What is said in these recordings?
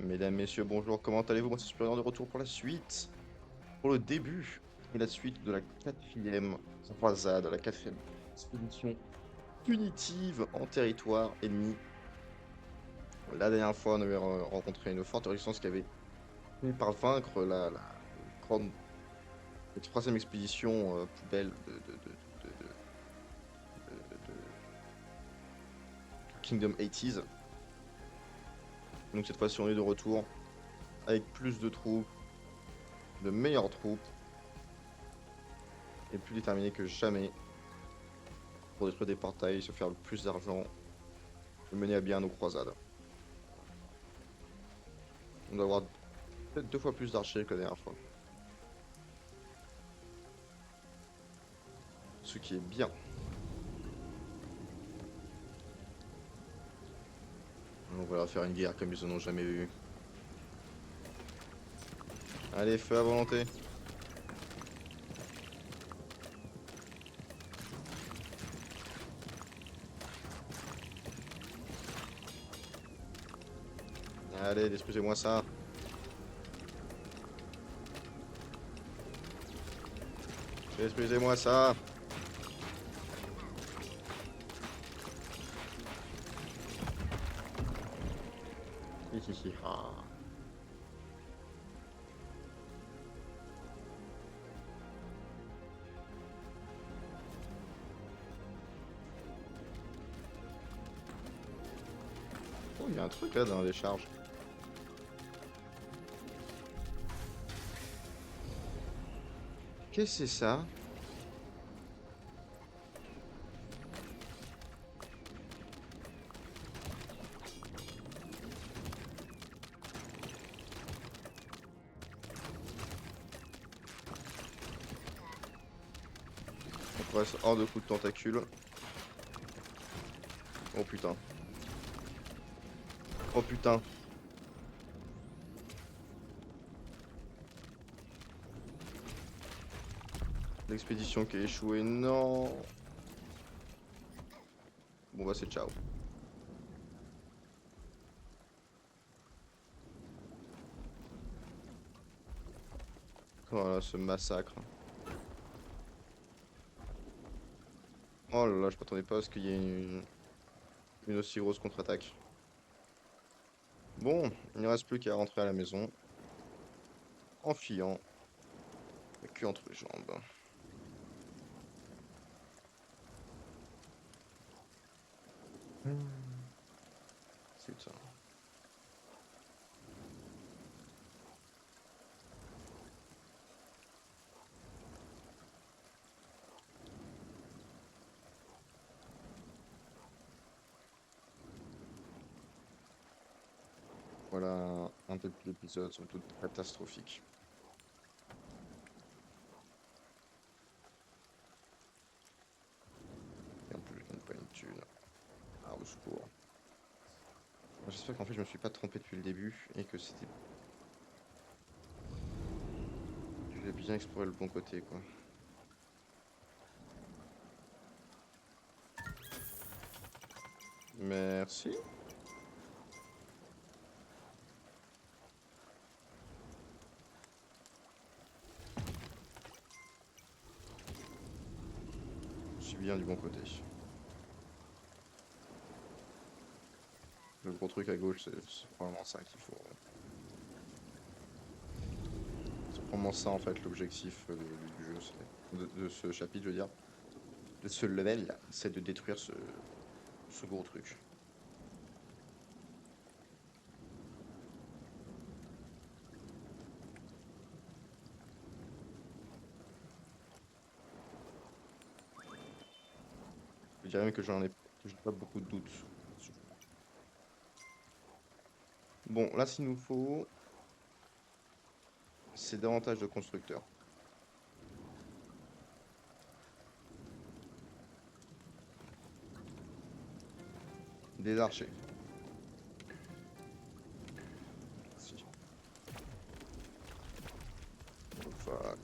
Mesdames, messieurs, bonjour, comment allez-vous? Moi, c'est Supérieur de retour pour la suite, pour le début et la suite de la quatrième croisade, la quatrième expédition punitive en territoire ennemi. La dernière fois, on avait rencontré une forte résistance qui avait fini par vaincre la grande et troisième expédition poubelle de Kingdom 80s. Donc cette fois-ci, on est de retour avec plus de troupes, de meilleures troupes et plus déterminés que jamais pour détruire des portails, se faire le plus d'argent et mener à bien nos croisades. On doit avoir peut-être 2 fois plus d'archers que la dernière fois. Ce qui est bien. On va leur faire une guerre comme ils en ont jamais eu. Allez, feu à volonté. Allez, détruisez-moi ça. Détruisez-moi ça. Hihihi, ah. Oh, il y a un truc là dans les charges. Qu'est-ce que c'est ça? On passe hors de coup de tentacule. Oh putain. Oh putain. L'expédition qui a échoué, non. Bon bah c'est ciao. Voilà, ce massacre. Oh là là, je m'attendais pas à ce qu'il y ait une aussi grosse contre-attaque. Bon, il ne reste plus qu'à rentrer à la maison. En fuyant. Le cul entre les jambes. Putain. Voilà un début d'épisode somme toute catastrophique. Et en plus, je gagne pas une thune. Ah, au secours. J'espère qu'en fait, je me suis pas trompé depuis le début et que c'était. J'ai bien exploré le bon côté, quoi. Merci. Je suis bien du bon côté. Le gros truc à gauche, c'est probablement ça qu'il faut. C'est probablement ça, en fait, l'objectif du jeu, de ce chapitre, je veux dire. De ce level, c'est de détruire ce gros truc. Je dirais même que j'ai pas beaucoup de doutes. Bon, là, s'il nous faut, c'est davantage de constructeurs. Des archers. Si. Oh, fuck.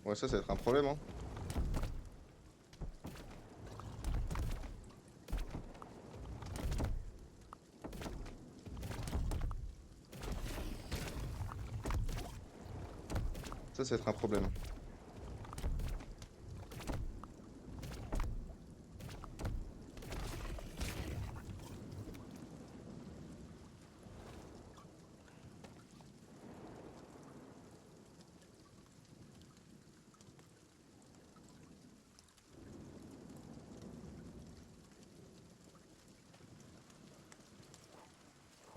Ouais, ça va être un problème, hein. Ça va être un problème.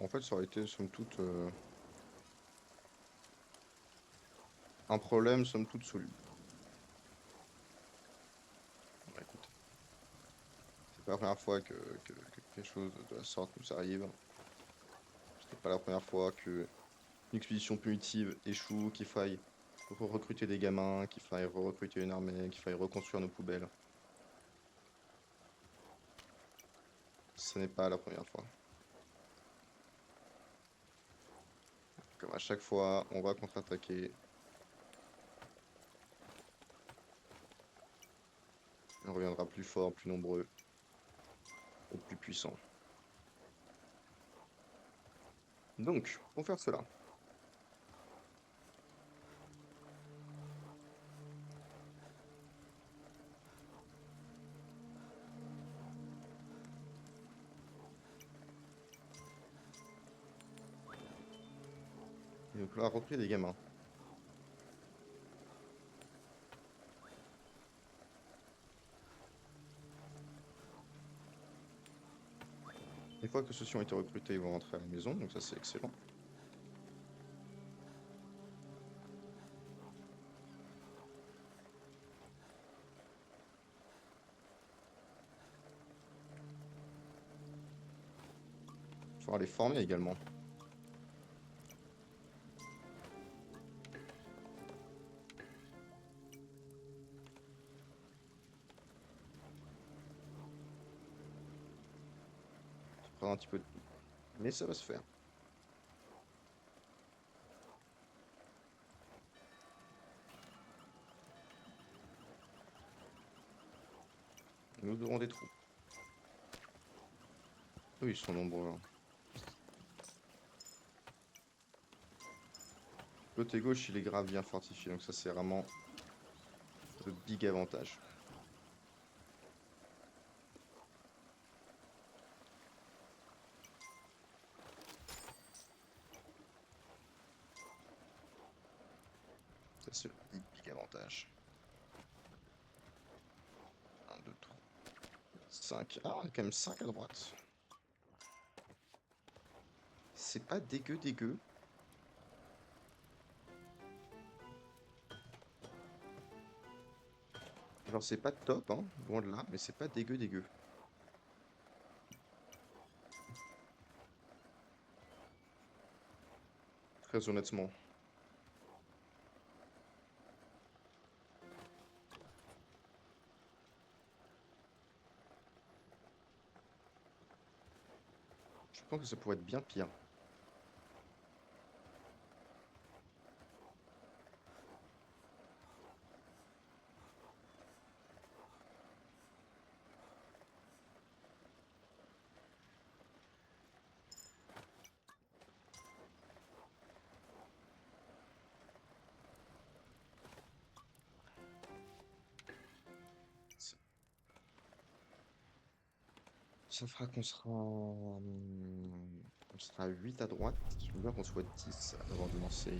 En fait, ça aurait été, somme toute, un problème, somme toute, soluble. Bah, écoute, c'est pas la première fois que quelque chose de la sorte nous arrive. C'était pas la première fois que une expédition punitive échoue, qu'il faille recruter des gamins, qu'il faille recruter une armée, qu'il faille reconstruire nos poubelles. Ce n'est pas la première fois. Comme à chaque fois, on va contre-attaquer. On reviendra plus fort, plus nombreux et plus puissant. Donc, pour faire cela, il va falloir recruter des gamins. Une fois que ceux-ci ont été recrutés, ils vont rentrer à la maison, donc ça c'est excellent. Il faudra les former également. Ça prendra un petit peu de temps, mais ça va se faire. Nous aurons des trous. Oui, ils sont nombreux, hein. Côté gauche, il est grave bien fortifié, donc ça c'est vraiment le big avantage. Ça c'est le big avantage. 1, 2, 3, 5. Ah, on a quand même 5 à droite. C'est pas dégueu dégueu. Genre c'est pas top, hein, loin de là, mais c'est pas dégueu dégueu. Très honnêtement. Je pense que ça pourrait être bien pire. Ça fera qu'on sera... on sera 8 à droite. Je veux bien qu'on soit 10 avant de lancer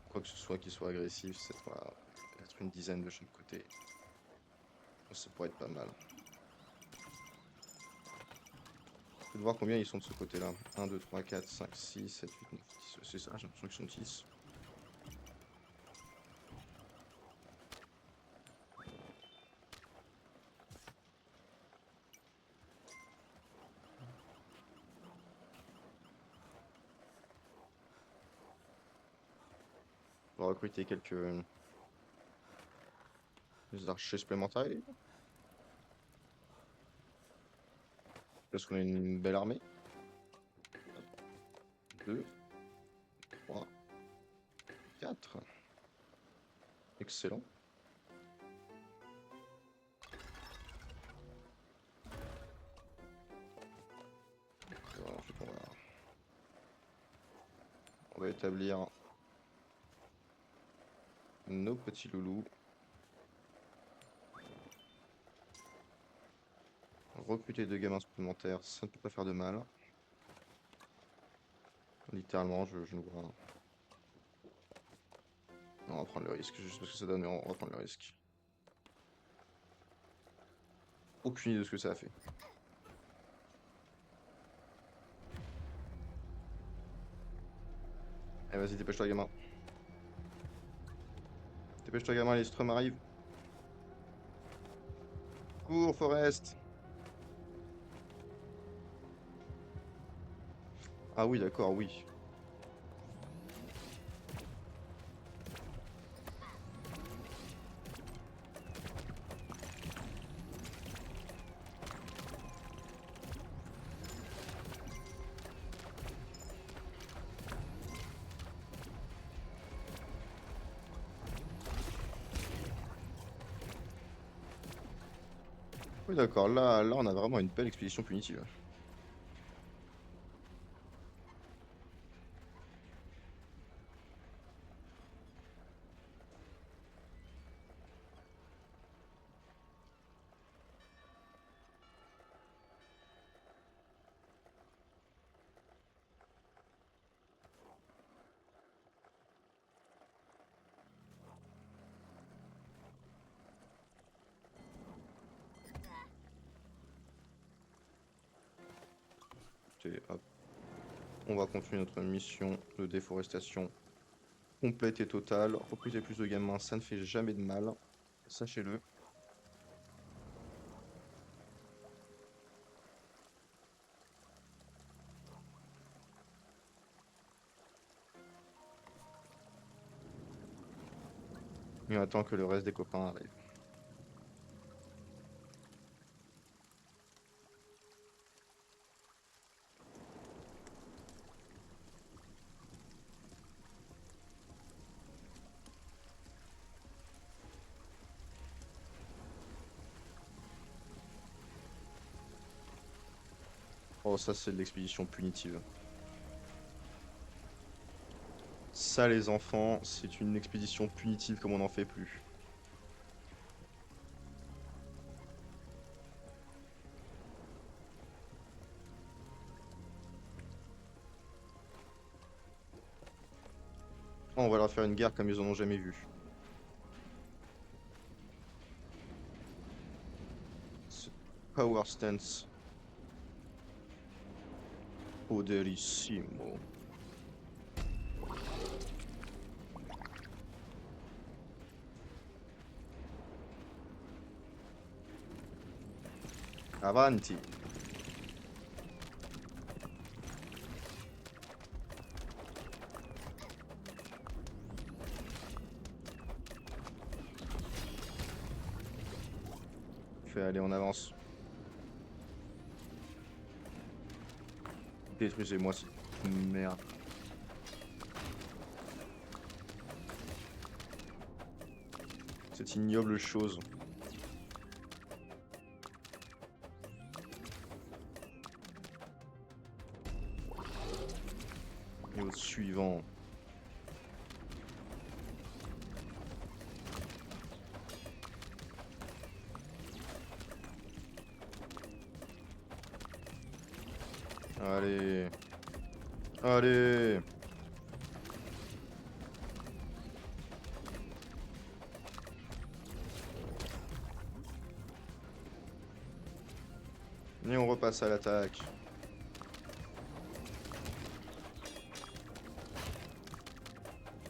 quoi que ce soit qui soit agressif. Ça va être une dizaine de chaque côté. Ça pourrait être pas mal. Je vais voir combien ils sont de ce côté-là. 1, 2, 3, 4, 5, 6, 7, 8, 9, 10. C'est ça, j'ai l'impression qu'ils sont 10. On va recruter quelques archers supplémentaires. Parce qu'on a une belle armée. 2, 3, 4. Excellent. Alors, ensuite, on va établir nos petits loulous. Recruter 2 gamins supplémentaires, ça ne peut pas faire de mal. Littéralement, je ne vois. On va prendre le risque, juste parce que ça donne, mais on va prendre le risque. Aucune idée de ce que ça a fait. Allez, vas-y, dépêche-toi, gamin. Dépêche-toi, gamin, les Strum arrivent. Cours, Forest. Ah oui, d'accord, oui. Oui, d'accord, là, on a vraiment une belle expédition punitive. Écoutez, hop. On va continuer notre mission de déforestation complète et totale. Recruter plus de gamins, ça ne fait jamais de mal. Sachez-le. Et on attend que le reste des copains arrivent. Oh, ça, c'est de l'expédition punitive. Ça, les enfants, c'est une expédition punitive comme on n'en fait plus. Oh, on va leur faire une guerre comme ils en ont jamais vu. Power stance. Poderissimo. Avanti. Fait, allez, on avance. Détruisez-moi cette merde. Cette ignoble chose. Et au suivant. Allez. Allez. Et on repasse à l'attaque.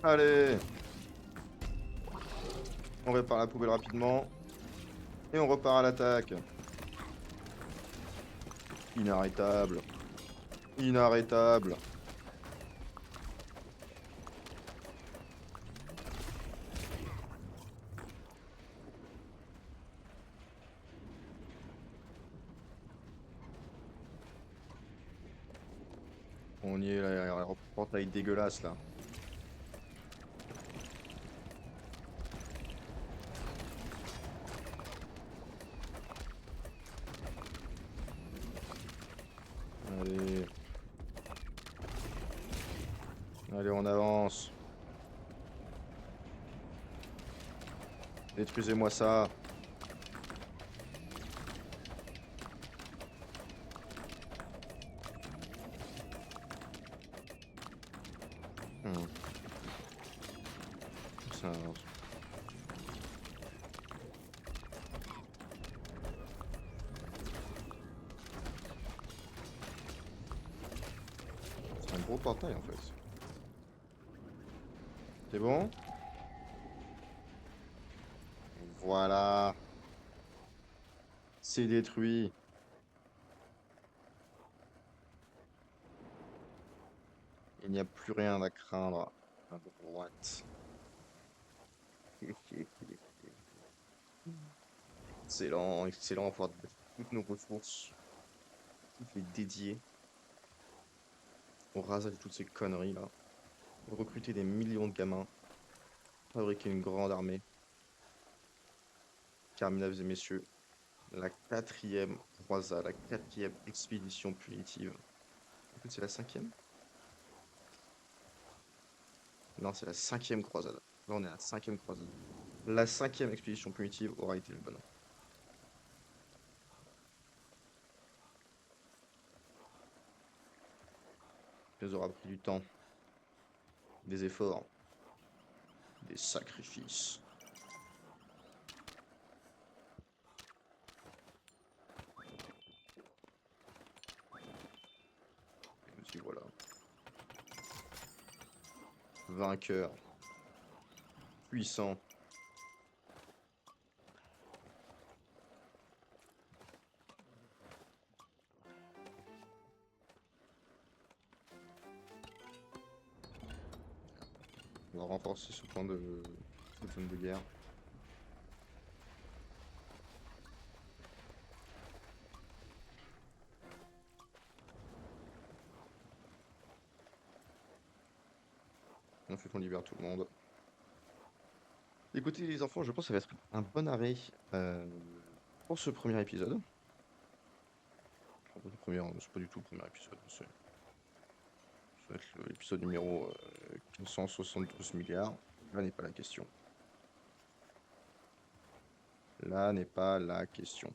Allez. On répare la poubelle rapidement. Et on repart à l'attaque. Inarrêtable. Inarrêtable. On y est, la portail dégueulasse là. Allez. Allez, on avance. Détruisez-moi ça. Hmm, ça avance. C'est un gros portail en fait. C'est bon? Voilà. C'est détruit. Il n'y a plus rien à craindre à droite. Excellent, excellent. On va pouvoir mettre toutes nos ressources, toutes les dédiées au rasage de toutes ces conneries là. Recruter des millions de gamins, fabriquer une grande armée. Car, mesdames et messieurs, la quatrième croisade, la quatrième expédition punitive. En fait, c'est la cinquième? Non, c'est la cinquième croisade. Là, on est à la cinquième croisade. La cinquième expédition punitive aura été le bonne. Ça nous aura pris du temps, des efforts, des sacrifices. Et nous y voilà. Vainqueur, puissant. On va renforcer ce point de cette zone de guerre. Ensuite, on libère tout le monde. Écoutez, les enfants, je pense que ça va être un bon arrêt pour ce premier épisode. Enfin, c'est pas du tout le premier épisode. Ça va être l'épisode numéro 172 milliards. Là n'est pas la question. Là n'est pas la question.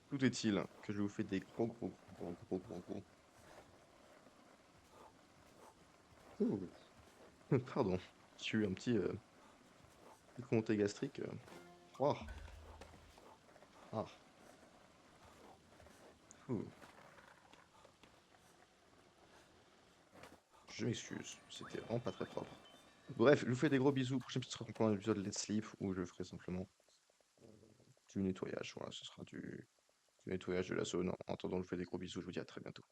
Tout est-il que je vous fais des gros. Oh, pardon, j'ai eu un petit remontée gastrique. Oh, ah, ouh, je m'excuse, c'était vraiment pas très propre. Bref, je vous fais des gros bisous. Prochain épisode sera complètement un épisode Let's Sleep où je ferai simplement du nettoyage. Voilà, ce sera du nettoyage de la zone. En attendant, je vous fais des gros bisous. Je vous dis à très bientôt.